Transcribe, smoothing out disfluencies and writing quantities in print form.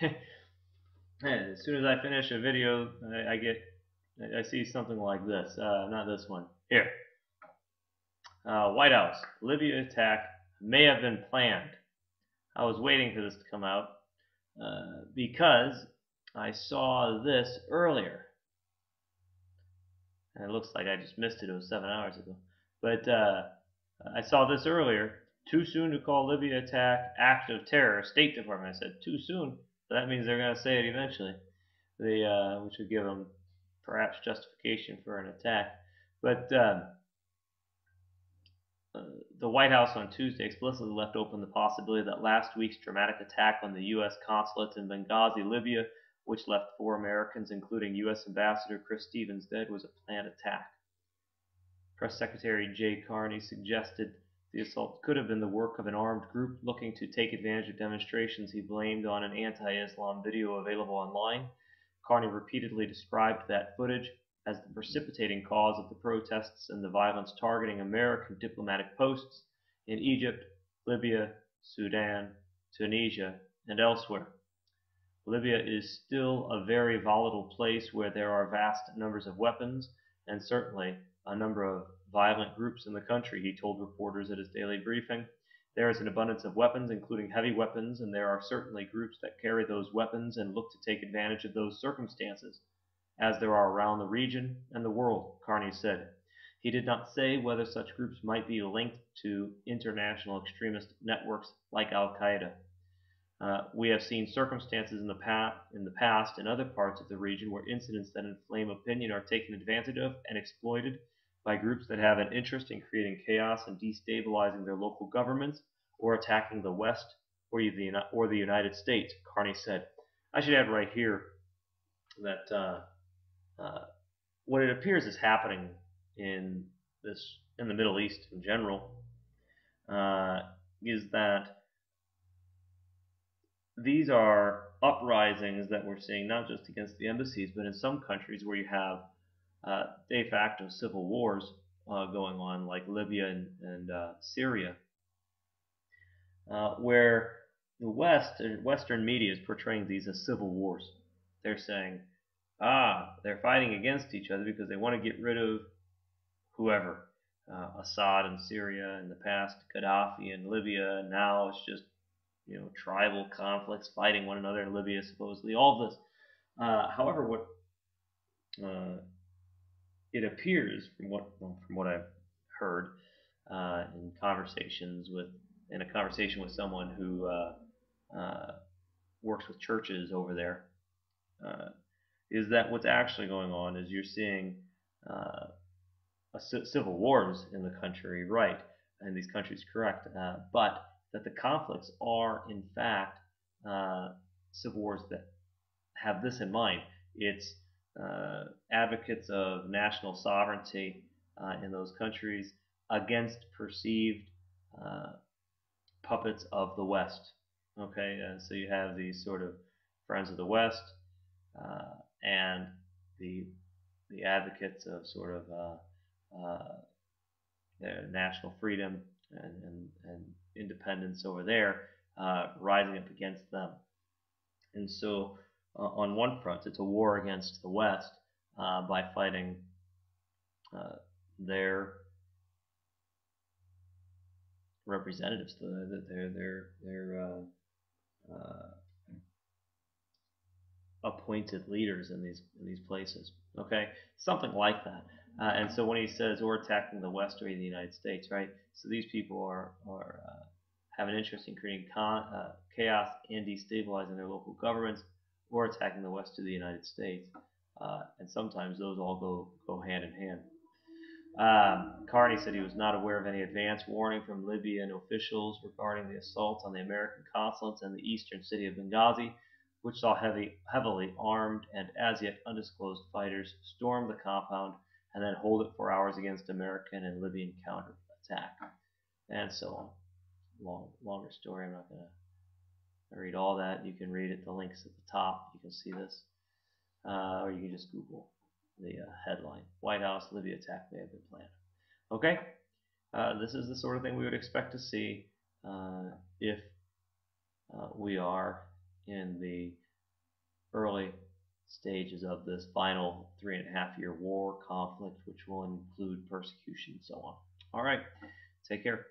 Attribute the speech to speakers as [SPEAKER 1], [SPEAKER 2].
[SPEAKER 1] As soon as I finish a video, I see something like this. Not this one. Here. White House. Libya attack may have been planned. I was waiting for this to come out because I saw this earlier. And it looks like I just missed it. It was 7 hours ago. But I saw this earlier. Too soon to call Libya attack act of terror. State Department. I said too soon. But that means they're going to say it eventually. Which would give them perhaps justification for an attack. But the White House on Tuesday explicitly left open the possibility that last week's dramatic attack on the U.S. consulate in Benghazi, Libya, which left 4 Americans, including U.S. Ambassador Chris Stevens, dead, was a planned attack. Press Secretary Jay Carney suggested the assault could have been the work of an armed group looking to take advantage of demonstrations he blamed on an anti-Islam video available online. Carney repeatedly described that footage as the precipitating cause of the protests and the violence targeting American diplomatic posts in Egypt, Libya, Sudan, Tunisia, and elsewhere. Libya is still a very volatile place where there are vast numbers of weapons and certainly a number of violent groups in the country, he told reporters at his daily briefing. There is an abundance of weapons, including heavy weapons, and there are certainly groups that carry those weapons and look to take advantage of those circumstances, as there are around the region and the world, Carney said. He did not say whether such groups might be linked to international extremist networks like Al-Qaeda. We have seen circumstances in the past in other parts of the region where incidents that inflame opinion are taken advantage of and exploited by groups that have an interest in creating chaos and destabilizing their local governments or attacking the West or the United States, Carney said. I should add right here that what it appears is happening in the Middle East in general is that these are uprisings that we're seeing not just against the embassies, but in some countries where you have de facto civil wars going on, like Libya and Syria, where the Western media is portraying these as civil wars. They're saying, they're fighting against each other because they want to get rid of whoever. Assad in Syria in the past, Gaddafi in Libya, and now it's just tribal conflicts fighting one another in Libya, supposedly. All of this. However, what it appears from what I've heard in a conversation with someone who works with churches over there, is that what's actually going on is you're seeing civil wars in the country, right? In these countries, correct? But that the conflicts are in fact civil wars that have this in mind. It's advocates of national sovereignty in those countries against perceived puppets of the West. Okay, so you have these sort of friends of the West and the advocates of sort of their national freedom and independence over there rising up against them. And so on one front, it's a war against the West by fighting their representatives, their appointed leaders in these places. Okay, something like that. And so when he says or attacking the West or the United States, right? So these people are have an interest in creating chaos and destabilizing their local governments, or attacking the West or the United States. And sometimes those all go hand in hand. Carney said he was not aware of any advance warning from Libyan officials regarding the assault on the American consulates in the eastern city of Benghazi, which saw heavily armed and as yet undisclosed fighters storm the compound and then hold it for hours against American and Libyan counterattack, and so on. Longer story. I'm not going to read all that. You can read it. The link's at the top. You can see this, or you can just Google the headline: White House Libya attack may have been planned. Okay, this is the sort of thing we would expect to see if we are in the early stages of this final 3.5 year war conflict, which will include persecution and so on. All right, take care.